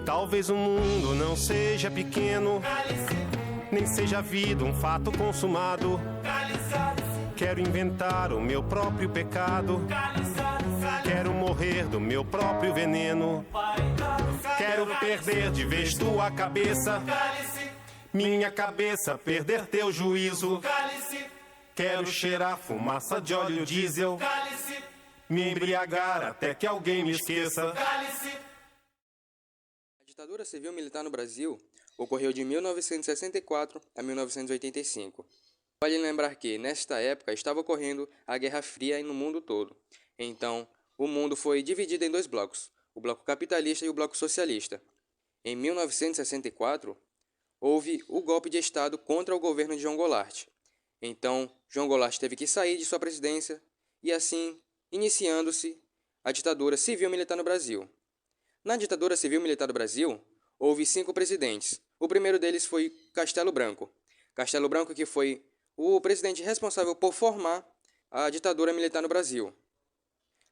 Talvez o mundo não seja pequeno, nem seja a vida um fato consumado. Quero inventar o meu próprio pecado, quero morrer do meu próprio veneno. Quero perder de vez tua cabeça, minha cabeça perder teu juízo. Quero cheirar fumaça de óleo diesel, me embriagar até que alguém me esqueça. A ditadura civil-militar no Brasil ocorreu de 1964 a 1985. Vale lembrar que, nesta época, estava ocorrendo a Guerra Fria no mundo todo. Então, o mundo foi dividido em dois blocos, o bloco capitalista e o bloco socialista. Em 1964, houve o golpe de Estado contra o governo de João Goulart. Então, João Goulart teve que sair de sua presidência e, assim, iniciando-se a ditadura civil-militar no Brasil. Na ditadura civil-militar do Brasil, houve 5 presidentes. O primeiro deles foi Castelo Branco. Castelo Branco que foi o presidente responsável por formar a ditadura militar no Brasil.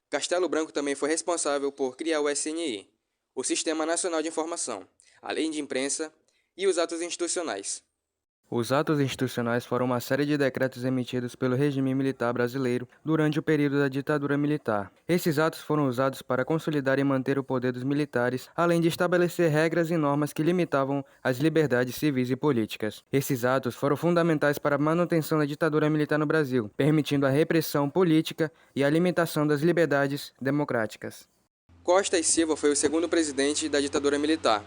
Castelo Branco também foi responsável por criar o SNI, o Sistema Nacional de Informação, a Lei de Imprensa e os atos institucionais. Os atos institucionais foram uma série de decretos emitidos pelo regime militar brasileiro durante o período da ditadura militar. Esses atos foram usados para consolidar e manter o poder dos militares, além de estabelecer regras e normas que limitavam as liberdades civis e políticas. Esses atos foram fundamentais para a manutenção da ditadura militar no Brasil, permitindo a repressão política e a limitação das liberdades democráticas. Costa e Silva foi o segundo presidente da ditadura militar.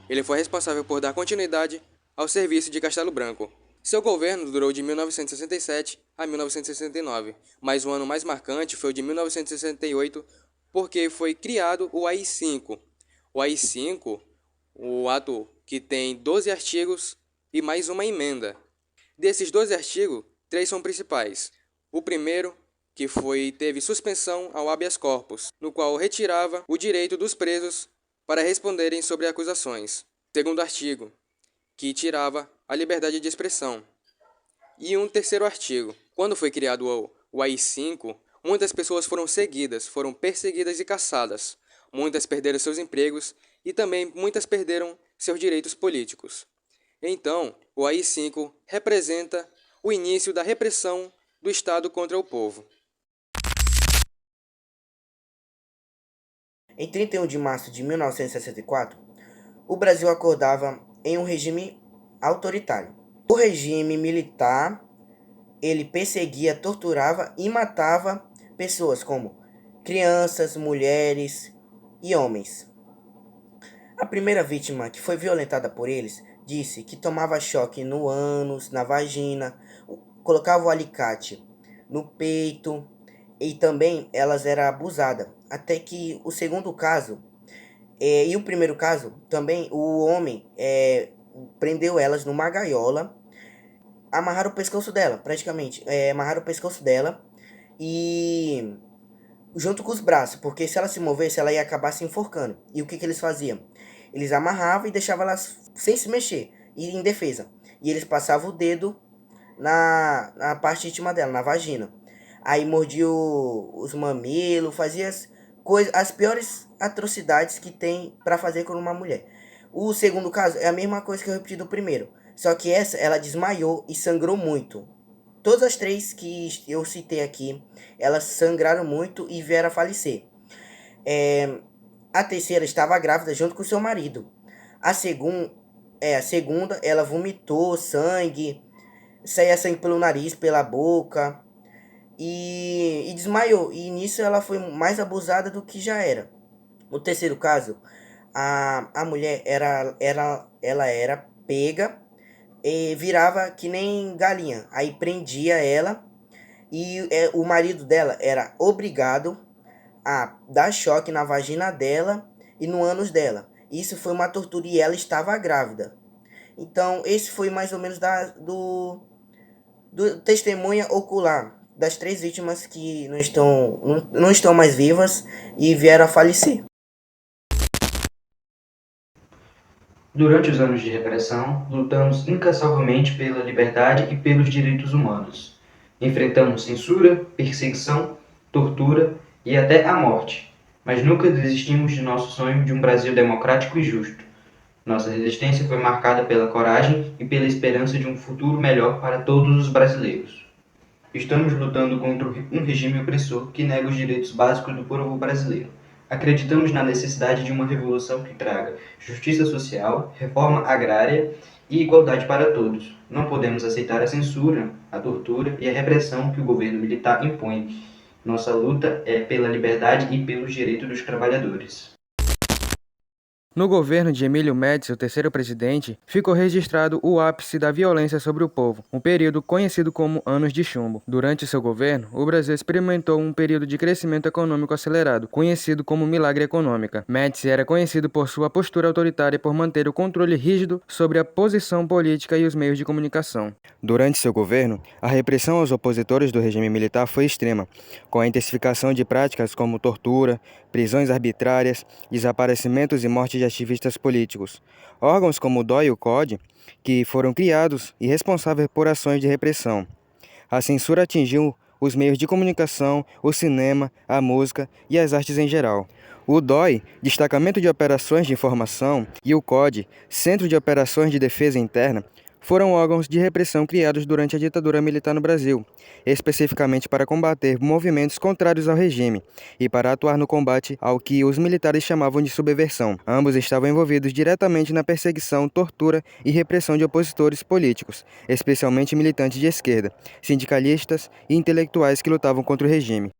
Ele foi responsável por dar continuidade ao serviço de Castelo Branco. Seu governo durou de 1967 a 1969, mas o ano mais marcante foi o de 1968, porque foi criado o AI-5. O AI-5, o ato que tem 12 artigos e mais uma emenda. Desses 12 artigos, 3 são principais. O primeiro, que teve suspensão ao habeas corpus, no qual retirava o direito dos presos para responderem sobre acusações. Segundo artigo, que tirava a liberdade de expressão. E um terceiro artigo. Quando foi criado o AI-5, muitas pessoas foram seguidas, foram perseguidas e caçadas. Muitas perderam seus empregos e também muitas perderam seus direitos políticos. Então, o AI-5 representa o início da repressão do Estado contra o povo. Em 31 de março de 1964, o Brasil acordava em um regime autoritário. O regime militar, ele perseguia, torturava e matava pessoas como crianças, mulheres e homens. A primeira vítima que foi violentada por eles disse que tomava choque no ânus, na vagina, colocava o alicate no peito e também elas eram abusadas. Até que o segundo caso e o primeiro caso, também, o homem prendeu elas numa gaiola, amarraram o pescoço dela, praticamente. Amarraram o pescoço dela e junto com os braços, porque se ela se movesse, ela ia acabar se enforcando. E o que eles faziam? Eles amarravam e deixavam elas sem se mexer, e em defesa. E eles passavam o dedo na parte íntima dela, na vagina. Aí mordia os mamilos, fazia as piores atrocidades que tem para fazer com uma mulher. O segundo caso é a mesma coisa que eu repeti do primeiro, só que ela desmaiou e sangrou muito. Todas as 3 que eu citei aqui, elas sangraram muito e vieram a falecer. A terceira estava grávida junto com seu marido. A segunda, ela vomitou sangue, saía sangue pelo nariz, pela boca e desmaiou. E nisso ela foi mais abusada do que já era. No terceiro caso, a mulher ela era pega e virava que nem galinha. Aí prendia ela e o marido dela era obrigado a dar choque na vagina dela e no ânus dela. Isso foi uma tortura e ela estava grávida. Então, esse foi mais ou menos do testemunha ocular das 3 vítimas que não estão mais vivas e vieram a falecer. Durante os anos de repressão, lutamos incansavelmente pela liberdade e pelos direitos humanos. Enfrentamos censura, perseguição, tortura e até a morte. mas nunca desistimos de nosso sonho de um Brasil democrático e justo. Nossa resistência foi marcada pela coragem e pela esperança de um futuro melhor para todos os brasileiros. Estamos lutando contra um regime opressor que nega os direitos básicos do povo brasileiro. Acreditamos na necessidade de uma revolução que traga justiça social, reforma agrária e igualdade para todos. Não podemos aceitar a censura, a tortura e a repressão que o governo militar impõe. Nossa luta é pela liberdade e pelos direitos dos trabalhadores. No governo de Emílio Médici, o terceiro presidente, ficou registrado o ápice da violência sobre o povo, um período conhecido como Anos de Chumbo. Durante seu governo, o Brasil experimentou um período de crescimento econômico acelerado, conhecido como Milagre Econômica. Médici era conhecido por sua postura autoritária e por manter o controle rígido sobre a posição política e os meios de comunicação. Durante seu governo, a repressão aos opositores do regime militar foi extrema, com a intensificação de práticas como tortura, prisões arbitrárias, desaparecimentos e morte de ativistas políticos. Órgãos como o DOI e o CODE, que foram criados e responsáveis por ações de repressão. A censura atingiu os meios de comunicação, o cinema, a música e as artes em geral. O DOI, Destacamento de Operações de Informação, e o CODE, Centro de Operações de Defesa Interna, foram órgãos de repressão criados durante a ditadura militar no Brasil, especificamente para combater movimentos contrários ao regime e para atuar no combate ao que os militares chamavam de subversão. Ambos estavam envolvidos diretamente na perseguição, tortura e repressão de opositores políticos, especialmente militantes de esquerda, sindicalistas e intelectuais que lutavam contra o regime.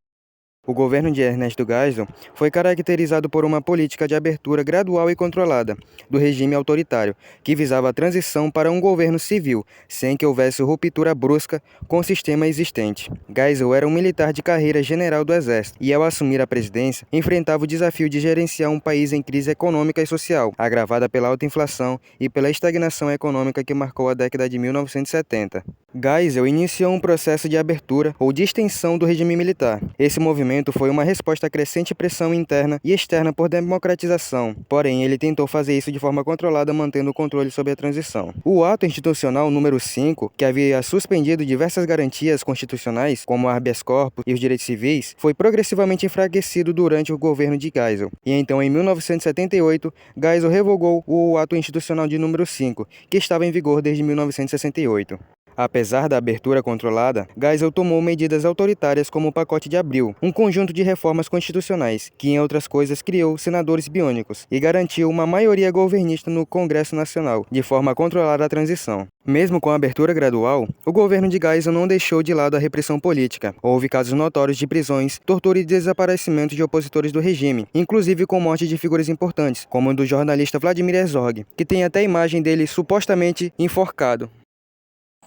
O governo de Ernesto Geisel foi caracterizado por uma política de abertura gradual e controlada do regime autoritário, que visava a transição para um governo civil, sem que houvesse ruptura brusca com o sistema existente. Geisel era um militar de carreira general do Exército e, ao assumir a presidência, enfrentava o desafio de gerenciar um país em crise econômica e social, agravada pela alta inflação e pela estagnação econômica que marcou a década de 1970. Geisel iniciou um processo de abertura ou de extensão do regime militar. Esse movimento foi uma resposta à crescente pressão interna e externa por democratização, porém ele tentou fazer isso de forma controlada, mantendo o controle sobre a transição. O ato institucional número 5, que havia suspendido diversas garantias constitucionais, como o habeas corpus e os direitos civis, foi progressivamente enfraquecido durante o governo de Geisel. E então, em 1978, Geisel revogou o ato institucional de número 5, que estava em vigor desde 1968. Apesar da abertura controlada, Geisel tomou medidas autoritárias como o Pacote de Abril, um conjunto de reformas constitucionais, que, em outras coisas, criou senadores biônicos e garantiu uma maioria governista no Congresso Nacional, de forma a controlar a transição. Mesmo com a abertura gradual, o governo de Geisel não deixou de lado a repressão política. Houve casos notórios de prisões, tortura e desaparecimento de opositores do regime, inclusive com morte de figuras importantes, como o do jornalista Vladimir Herzog, que tem até a imagem dele supostamente enforcado.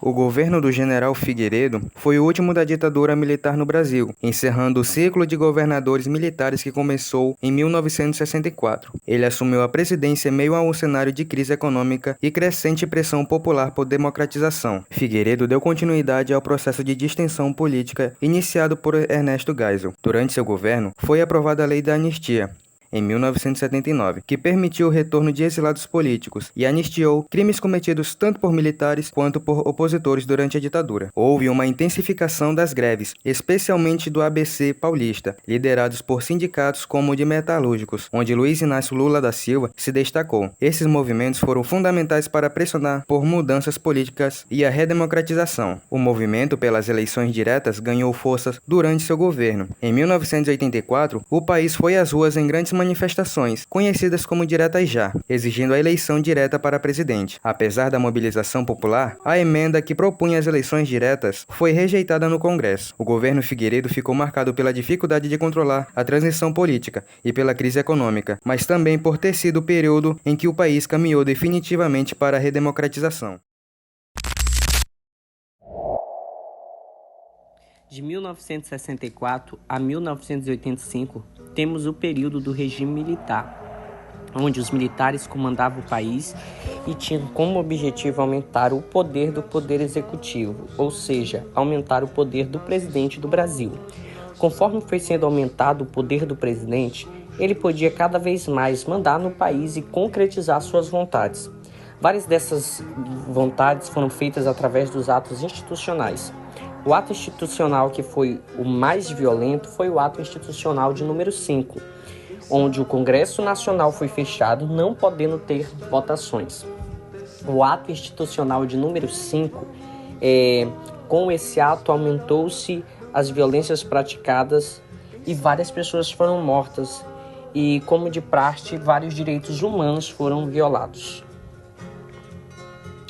O governo do general Figueiredo foi o último da ditadura militar no Brasil, encerrando o ciclo de governadores militares que começou em 1964. Ele assumiu a presidência em meio a um cenário de crise econômica e crescente pressão popular por democratização. Figueiredo deu continuidade ao processo de distensão política iniciado por Ernesto Geisel. Durante seu governo, foi aprovada a Lei da Anistia, em 1979, que permitiu o retorno de exilados políticos e anistiou crimes cometidos tanto por militares quanto por opositores durante a ditadura. Houve uma intensificação das greves, especialmente do ABC paulista, liderados por sindicatos como o de metalúrgicos, onde Luiz Inácio Lula da Silva se destacou. Esses movimentos foram fundamentais para pressionar por mudanças políticas e a redemocratização. O movimento pelas eleições diretas ganhou forças durante seu governo. Em 1984, o país foi às ruas em grandes manifestações, conhecidas como diretas já, exigindo a eleição direta para presidente. Apesar da mobilização popular, a emenda que propunha as eleições diretas foi rejeitada no Congresso. O governo Figueiredo ficou marcado pela dificuldade de controlar a transição política e pela crise econômica, mas também por ter sido o período em que o país caminhou definitivamente para a redemocratização. De 1964 a 1985, temos o período do regime militar, onde os militares comandavam o país e tinham como objetivo aumentar o poder do poder executivo, ou seja, aumentar o poder do presidente do Brasil. Conforme foi sendo aumentado o poder do presidente, ele podia cada vez mais mandar no país e concretizar suas vontades. Várias dessas vontades foram feitas através dos atos institucionais. O ato institucional que foi o mais violento foi o ato institucional de número 5, onde o Congresso Nacional foi fechado, não podendo ter votações. O ato institucional de número 5, com esse ato aumentou-se as violências praticadas e várias pessoas foram mortas e, como de praxe, vários direitos humanos foram violados.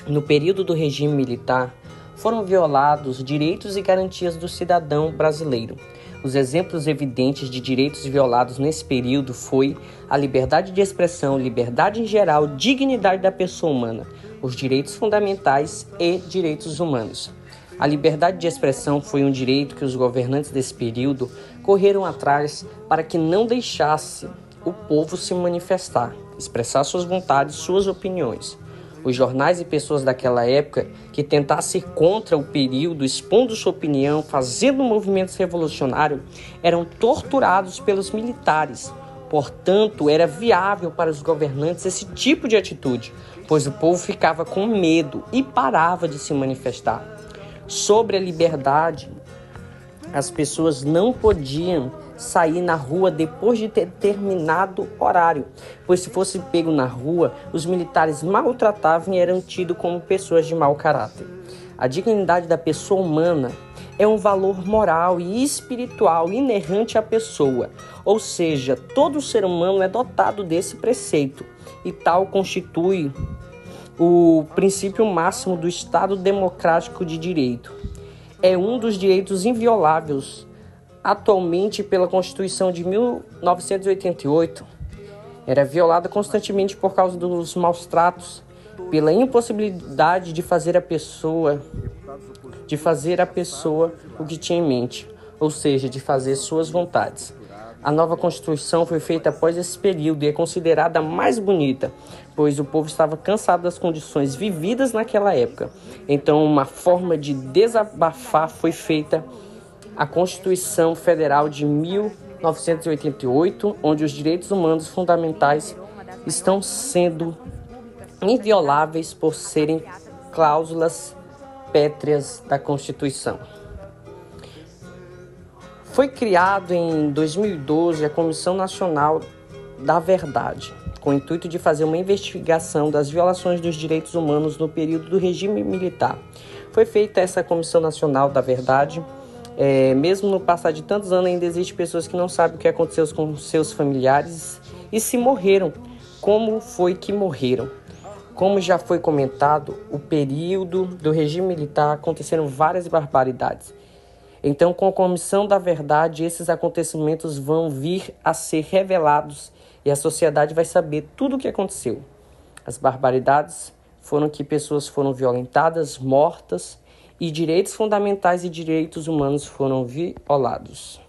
No período do regime militar, foram violados direitos e garantias do cidadão brasileiro. Os exemplos evidentes de direitos violados nesse período foi a liberdade de expressão, liberdade em geral, dignidade da pessoa humana, os direitos fundamentais e direitos humanos. A liberdade de expressão foi um direito que os governantes desse período correram atrás para que não deixasse o povo se manifestar, expressar suas vontades, suas opiniões. Os jornais e pessoas daquela época que tentassem ir contra o período, expondo sua opinião, fazendo movimentos revolucionários, eram torturados pelos militares. Portanto, era viável para os governantes esse tipo de atitude, pois o povo ficava com medo e parava de se manifestar. Sobre a liberdade, as pessoas não podiam sair na rua depois de determinado horário, pois se fosse pego na rua, os militares maltratavam e eram tidos como pessoas de mau caráter. A dignidade da pessoa humana é um valor moral e espiritual inerente à pessoa, ou seja, todo ser humano é dotado desse preceito, e tal constitui o princípio máximo do Estado democrático de direito. É um dos direitos invioláveis. Atualmente, pela Constituição de 1988, era violada constantemente por causa dos maus tratos, pela impossibilidade de fazer a pessoa o que tinha em mente, ou seja, de fazer suas vontades. A nova Constituição foi feita após esse período e é considerada a mais bonita, pois o povo estava cansado das condições vividas naquela época. Então, uma forma de desabafar foi feita a Constituição Federal de 1988, onde os direitos humanos fundamentais estão sendo invioláveis por serem cláusulas pétreas da Constituição. Foi criado em 2012 a Comissão Nacional da Verdade, com o intuito de fazer uma investigação das violações dos direitos humanos no período do regime militar. Foi feita essa Comissão Nacional da Verdade. Mesmo no passar de tantos anos, ainda existem pessoas que não sabem o que aconteceu com seus familiares e se morreram, como foi que morreram. Como já foi comentado, o período do regime militar aconteceram várias barbaridades. Então, com a Comissão da Verdade, esses acontecimentos vão vir a ser revelados e a sociedade vai saber tudo o que aconteceu. As barbaridades foram que pessoas foram violentadas, mortas, e direitos fundamentais e direitos humanos foram violados.